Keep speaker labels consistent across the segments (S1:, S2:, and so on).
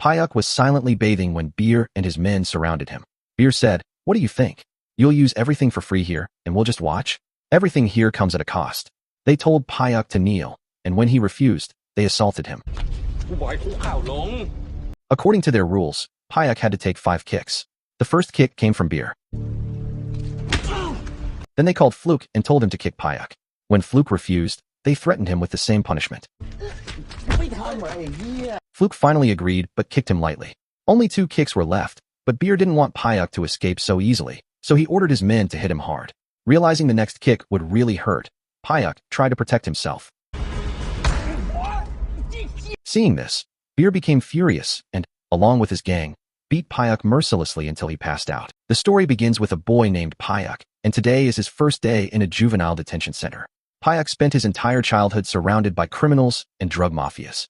S1: Payuk was silently bathing when Beer and his men surrounded him. Beer said, "What do you think? You'll use everything for free here, and we'll just watch? Everything here comes at a cost." They told Payuk to kneel, and when he refused, they assaulted him. According to their rules, Payuk had to take 5 kicks. The first kick came from Beer. Then they called Fluke and told him to kick Payuk. When Fluke refused, they threatened him with the same punishment. Fluke finally agreed but kicked him lightly. Only 2 kicks were left, but Beer didn't want Payuk to escape so easily, so he ordered his men to hit him hard. Realizing the next kick would really hurt, Payuk tried to protect himself. Seeing this, Beer became furious and, along with his gang, beat Payuk mercilessly until he passed out. The story begins with a boy named Payuk, and today is his first day in a juvenile detention center. Payuk spent his entire childhood surrounded by criminals and drug mafias.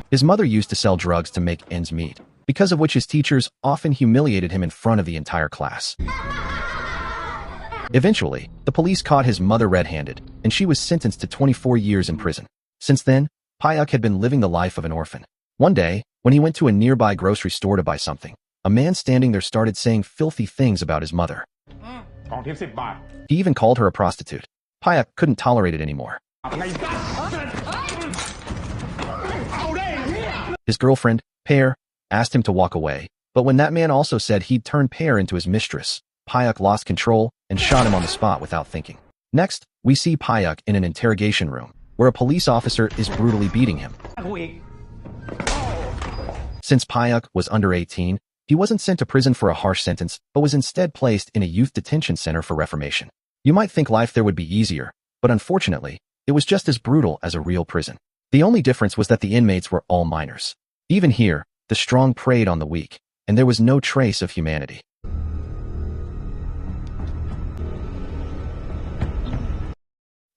S1: His mother used to sell drugs to make ends meet, because of which his teachers often humiliated him in front of the entire class. Eventually, the police caught his mother red-handed, and she was sentenced to 24 years in prison. Since then, Payuk had been living the life of an orphan. One day, when he went to a nearby grocery store to buy something, a man standing there started saying filthy things about his mother. He even called her a prostitute. Payuk couldn't tolerate it anymore. His girlfriend, Pear, asked him to walk away, but when that man also said he'd turn Pear into his mistress, Payuk lost control and shot him on the spot without thinking. Next, we see Payuk in an interrogation room, where a police officer is brutally beating him. Since Payuk was under 18, he wasn't sent to prison for a harsh sentence, but was instead placed in a youth detention center for reformation. You might think life there would be easier, but unfortunately, it was just as brutal as a real prison. The only difference was that the inmates were all minors. Even here, the strong preyed on the weak, and there was no trace of humanity.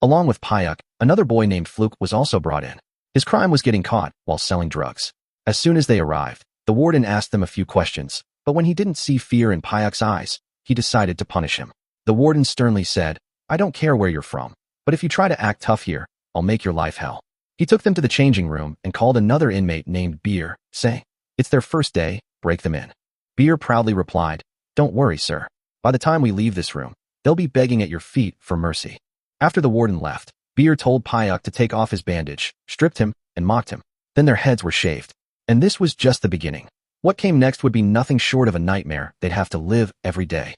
S1: Along with Payuk, another boy named Fluke was also brought in. His crime was getting caught while selling drugs. As soon as they arrived, the warden asked them a few questions, but when he didn't see fear in Payuk's eyes, he decided to punish him. The warden sternly said, "I don't care where you're from, but if you try to act tough here, I'll make your life hell." He took them to the changing room and called another inmate named Beer, saying, "It's their first day, break them in." Beer proudly replied, "Don't worry, sir. By the time we leave this room, they'll be begging at your feet for mercy." After the warden left, Beer told Payuk to take off his bandage, stripped him, and mocked him. Then their heads were shaved. And this was just the beginning. What came next would be nothing short of a nightmare they'd have to live every day.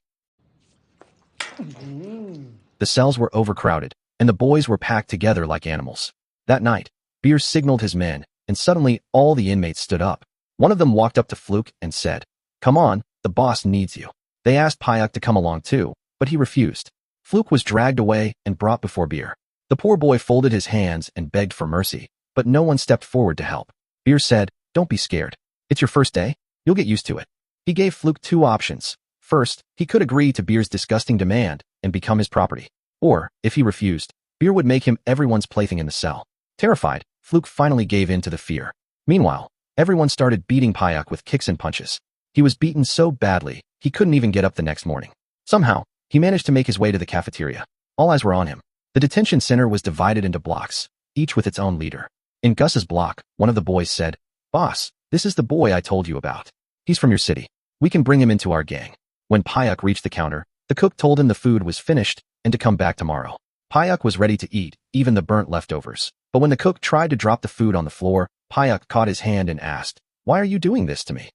S1: The cells were overcrowded, and the boys were packed together like animals. That night, Beer signaled his men, and suddenly all the inmates stood up. One of them walked up to Fluke and said, "Come on, the boss needs you." They asked Payuk to come along too, but he refused. Fluke was dragged away and brought before Beer. The poor boy folded his hands and begged for mercy, but no one stepped forward to help. Beer said, "Don't be scared. It's your first day. You'll get used to it." He gave Fluke 2 options. First, he could agree to Beer's disgusting demand and become his property. Or, if he refused, Beer would make him everyone's plaything in the cell. Terrified, Fluke finally gave in to the fear. Meanwhile, everyone started beating Payuk with kicks and punches. He was beaten so badly, he couldn't even get up the next morning. Somehow, he managed to make his way to the cafeteria. All eyes were on him. The detention center was divided into blocks, each with its own leader. In Gus's block, one of the boys said, "Boss, this is the boy I told you about. He's from your city. We can bring him into our gang." When Payuk reached the counter, the cook told him the food was finished and to come back tomorrow. Payuk was ready to eat, even the burnt leftovers. But when the cook tried to drop the food on the floor, Payuk caught his hand and asked, "Why are you doing this to me?"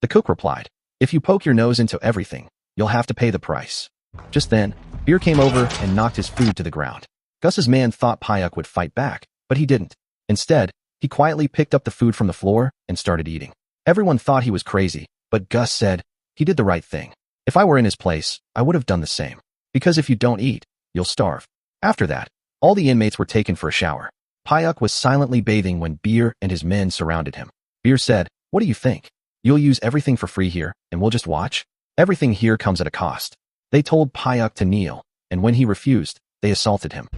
S1: The cook replied, "If you poke your nose into everything, you'll have to pay the price." Just then, Beer came over and knocked his food to the ground. Gus's man thought Payuk would fight back, but he didn't. Instead, he quietly picked up the food from the floor and started eating. Everyone thought he was crazy, but Gus said, "He did the right thing. If I were in his place, I would have done the same. Because if you don't eat, you'll starve." After that, all the inmates were taken for a shower. Payuk was silently bathing when Beer and his men surrounded him. Beer said, "What do you think? You'll use everything for free here, and we'll just watch? Everything here comes at a cost." They told Payuk to kneel, and when he refused, they assaulted him.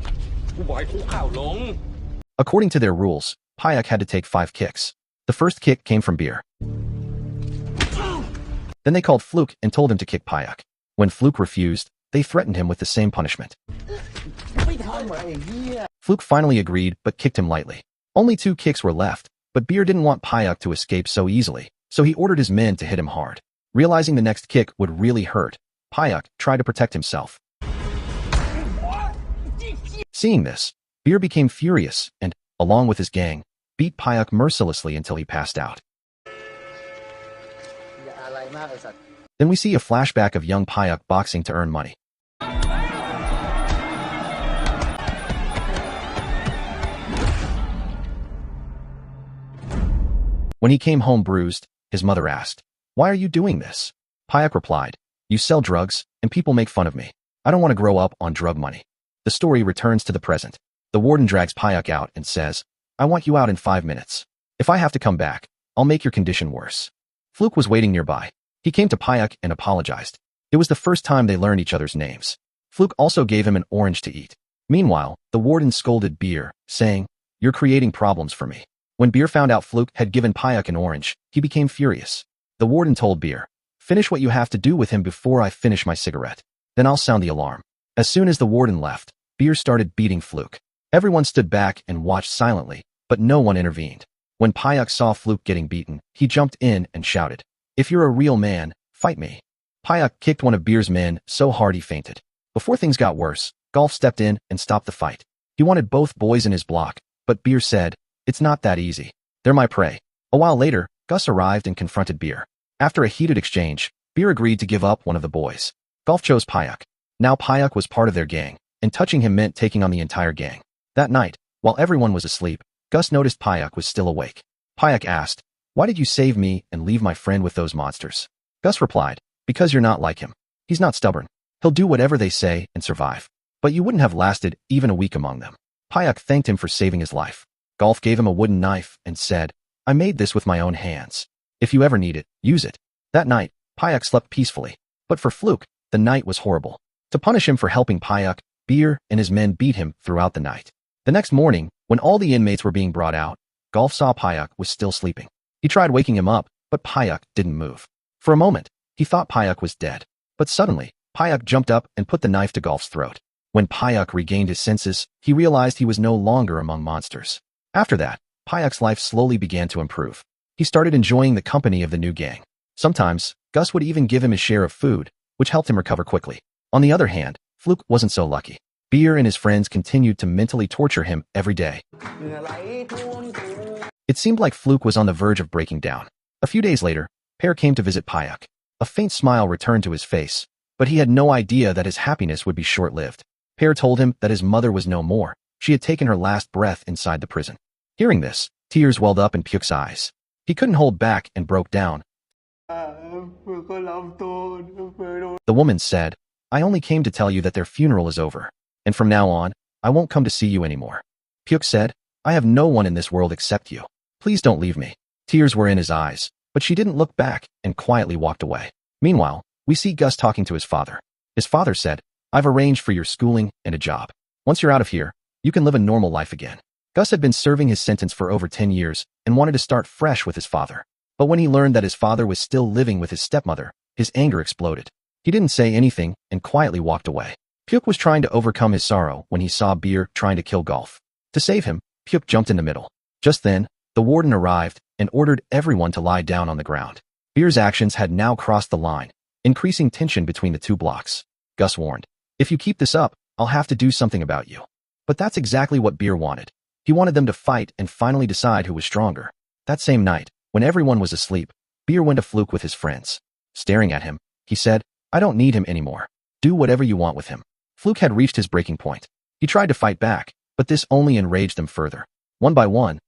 S1: According to their rules, Payuk had to take 5 kicks. The first kick came from Beer. Then they called Fluke and told him to kick Payuk. When Fluke refused, they threatened him with the same punishment. Fluke finally agreed but kicked him lightly. Only 2 kicks were left, but Beer didn't want Payuk to escape so easily, so he ordered his men to hit him hard. Realizing the next kick would really hurt, Payuk tried to protect himself. Seeing this, Beer became furious and, along with his gang, beat Payuk mercilessly until he passed out. Then we see a flashback of young Payuk boxing to earn money. When he came home bruised, his mother asked, "Why are you doing this?" Payuk replied, "You sell drugs, and people make fun of me. I don't want to grow up on drug money." The story returns to the present. The warden drags Payuk out and says, "I want you out in 5 minutes. If I have to come back, I'll make your condition worse." Fluke was waiting nearby. He came to Payuk and apologized. It was the first time they learned each other's names. Fluke also gave him an orange to eat. Meanwhile, the warden scolded Beer, saying, "You're creating problems for me." When Beer found out Fluke had given Payuk an orange, he became furious. The warden told Beer, "Finish what you have to do with him before I finish my cigarette. Then I'll sound the alarm." As soon as the warden left, Beer started beating Fluke. Everyone stood back and watched silently, but no one intervened. When Payuk saw Fluke getting beaten, he jumped in and shouted, "If you're a real man, fight me." Payuk kicked one of Beer's men so hard he fainted. Before things got worse, Golf stepped in and stopped the fight. He wanted both boys in his block, but Beer said, "It's not that easy. They're my prey." A while later, Gus arrived and confronted Beer. After a heated exchange, Beer agreed to give up one of the boys. Golf chose Payuk. Now Payuk was part of their gang, and touching him meant taking on the entire gang. That night, while everyone was asleep, Gus noticed Payuk was still awake. Payuk asked, "Why did you save me and leave my friend with those monsters?" Gus replied, "Because you're not like him. He's not stubborn. He'll do whatever they say and survive. But you wouldn't have lasted even a week among them." Payuk thanked him for saving his life. Golf gave him a wooden knife and said, "I made this with my own hands. If you ever need it, use it." That night, Payuk slept peacefully. But for Fluke, the night was horrible. To punish him for helping Payuk, Beer and his men beat him throughout the night. The next morning, when all the inmates were being brought out, Golf saw Payuk was still sleeping. He tried waking him up, but Payuk didn't move. For a moment, he thought Payuk was dead. But suddenly, Payuk jumped up and put the knife to Golf's throat. When Payuk regained his senses, he realized he was no longer among monsters. After that, Payuk's life slowly began to improve. He started enjoying the company of the new gang. Sometimes, Gus would even give him his share of food, which helped him recover quickly. On the other hand, Fluke wasn't so lucky. Beer and his friends continued to mentally torture him every day. It seemed like Fluke was on the verge of breaking down. A few days later, Pear came to visit Payuk. A faint smile returned to his face, but he had no idea that his happiness would be short-lived. Pear told him that his mother was no more. She had taken her last breath inside the prison. Hearing this, tears welled up in Pyuk's eyes. He couldn't hold back and broke down. The woman said, "I only came to tell you that their funeral is over, and from now on, I won't come to see you anymore." Pyuk said, "I have no one in this world except you. Please don't leave me." Tears were in his eyes, but she didn't look back and quietly walked away. Meanwhile, we see Gus talking to his father. His father said, "I've arranged for your schooling and a job. Once you're out of here, you can live a normal life again." Gus had been serving his sentence for over 10 years and wanted to start fresh with his father. But when he learned that his father was still living with his stepmother, his anger exploded. He didn't say anything and quietly walked away. Pyuk was trying to overcome his sorrow when he saw Beer trying to kill Golf. To save him, Pyuk jumped in the middle. Just then, the warden arrived and ordered everyone to lie down on the ground. Beer's actions had now crossed the line, increasing tension between the two blocks. Gus warned, "If you keep this up, I'll have to do something about you." But that's exactly what Beer wanted. He wanted them to fight and finally decide who was stronger. That same night, when everyone was asleep, Beer went to Fluke with his friends. Staring at him, he said, "I don't need him anymore. Do whatever you want with him." Fluke had reached his breaking point. He tried to fight back, but this only enraged them further. One by one,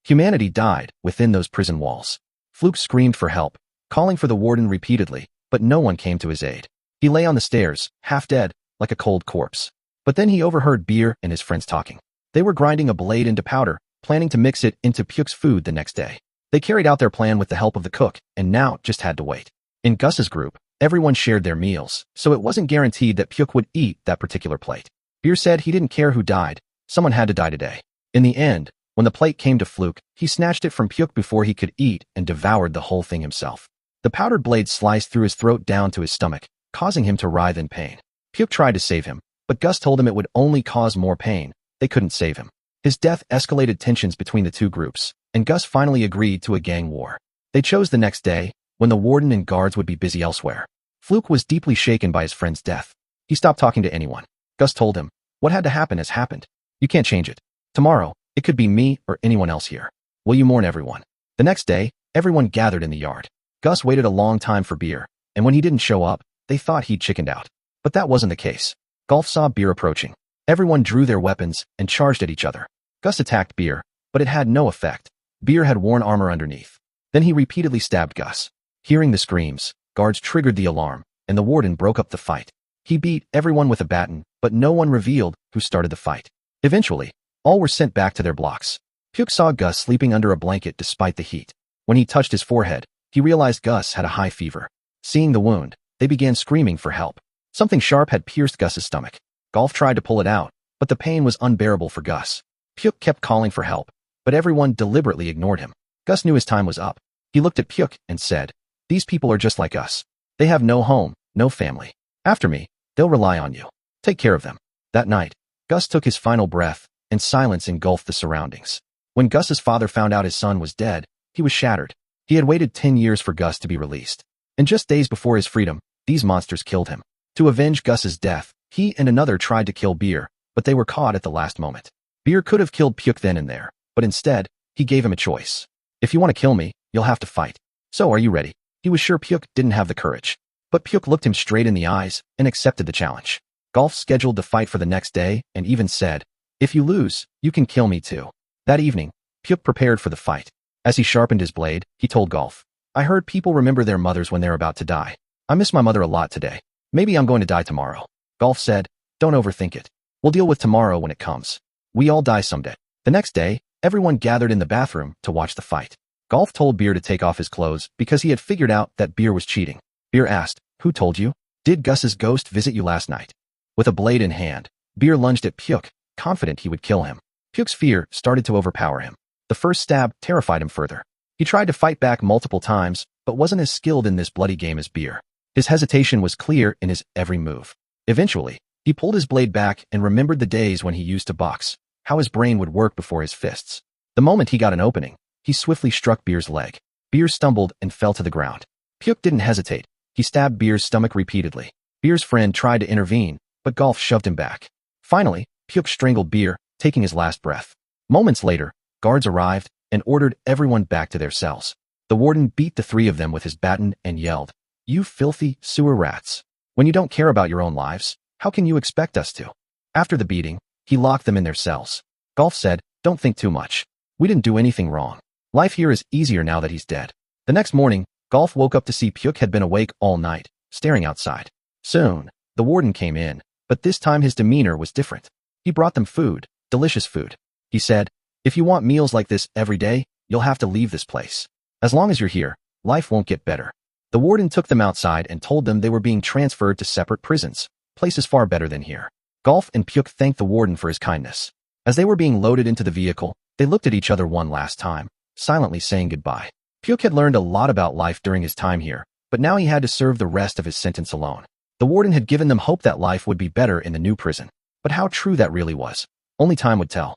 S1: humanity died within those prison walls. Fluke screamed for help, calling for the warden repeatedly, but no one came to his aid. He lay on the stairs, half dead, like a cold corpse. But then he overheard Beer and his friends talking. They were grinding a blade into powder, planning to mix it into Pyuk's food the next day. They carried out their plan with the help of the cook, and now just had to wait. In Gus's group, everyone shared their meals, so it wasn't guaranteed that Pyuk would eat that particular plate. Beer said he didn't care who died, someone had to die today. In the end, when the plate came to Fluke, he snatched it from Pyuk before he could eat and devoured the whole thing himself. The powdered blade sliced through his throat down to his stomach, causing him to writhe in pain. Pyuk tried to save him, but Gus told him it would only cause more pain. They couldn't save him. His death escalated tensions between the two groups, and Gus finally agreed to a gang war. They chose the next day, when the warden and guards would be busy elsewhere. Fluke was deeply shaken by his friend's death. He stopped talking to anyone. Gus told him, "What had to happen has happened. You can't change it. Tomorrow, it could be me or anyone else here. Will you mourn everyone?" The next day, everyone gathered in the yard. Gus waited a long time for Beer, and when he didn't show up, they thought he'd chickened out. But that wasn't the case. Golf saw Beer approaching. Everyone drew their weapons and charged at each other. Gus attacked Beer, but it had no effect. Beer had worn armor underneath. Then he repeatedly stabbed Gus. Hearing the screams, guards triggered the alarm, and the warden broke up the fight. He beat everyone with a baton, but no one revealed who started the fight. Eventually, all were sent back to their blocks. Pyuk saw Gus sleeping under a blanket despite the heat. When he touched his forehead, he realized Gus had a high fever. Seeing the wound, they began screaming for help. Something sharp had pierced Gus's stomach. Golf tried to pull it out, but the pain was unbearable for Gus. Pyuk kept calling for help, but everyone deliberately ignored him. Gus knew his time was up. He looked at Pyuk and said, "These people are just like us. They have no home, no family. After me, they'll rely on you. Take care of them." That night, Gus took his final breath, and silence engulfed the surroundings. When Gus's father found out his son was dead, he was shattered. He had waited 10 years for Gus to be released. And just days before his freedom, these monsters killed him. To avenge Gus's death, he and another tried to kill Beer, but they were caught at the last moment. Beer could have killed Pyuk then and there, but instead, he gave him a choice. "If you want to kill me, you'll have to fight. So are you ready?" He was sure Pyuk didn't have the courage. But Pyuk looked him straight in the eyes and accepted the challenge. Golf scheduled the fight for the next day and even said, "If you lose, you can kill me too." That evening, Pyuk prepared for the fight. As he sharpened his blade, he told Golf, "I heard people remember their mothers when they're about to die. I miss my mother a lot today. Maybe I'm going to die tomorrow." Golf said, "Don't overthink it. We'll deal with tomorrow when it comes. We all die someday." The next day, everyone gathered in the bathroom to watch the fight. Golf told Beer to take off his clothes because he had figured out that Beer was cheating. Beer asked, "Who told you? Did Gus's ghost visit you last night?" With a blade in hand, Beer lunged at Pyuk, confident he would kill him. Pyuk's fear started to overpower him. The first stab terrified him further. He tried to fight back multiple times, but wasn't as skilled in this bloody game as Beer. His hesitation was clear in his every move. Eventually, he pulled his blade back and remembered the days when he used to box, how his brain would work before his fists. The moment he got an opening, he swiftly struck Beer's leg. Beer stumbled and fell to the ground. Pyuk didn't hesitate. He stabbed Beer's stomach repeatedly. Beer's friend tried to intervene, but Golf shoved him back. Finally, Pyuk strangled Beer, taking his last breath. Moments later, guards arrived and ordered everyone back to their cells. The warden beat the three of them with his baton and yelled, "You filthy sewer rats. When you don't care about your own lives, how can you expect us to?" After the beating, he locked them in their cells. Golf said, "Don't think too much. We didn't do anything wrong. Life here is easier now that he's dead." The next morning, Golf woke up to see Pyuk had been awake all night, staring outside. Soon, the warden came in, but this time his demeanor was different. He brought them food, delicious food. He said, "If you want meals like this every day, you'll have to leave this place. As long as you're here, life won't get better." The warden took them outside and told them they were being transferred to separate prisons, places far better than here. Golf and Pyuk thanked the warden for his kindness. As they were being loaded into the vehicle, they looked at each other one last time, silently saying goodbye. Pyuk had learned a lot about life during his time here, but now he had to serve the rest of his sentence alone. The warden had given them hope that life would be better in the new prison. But how true that really was, only time would tell.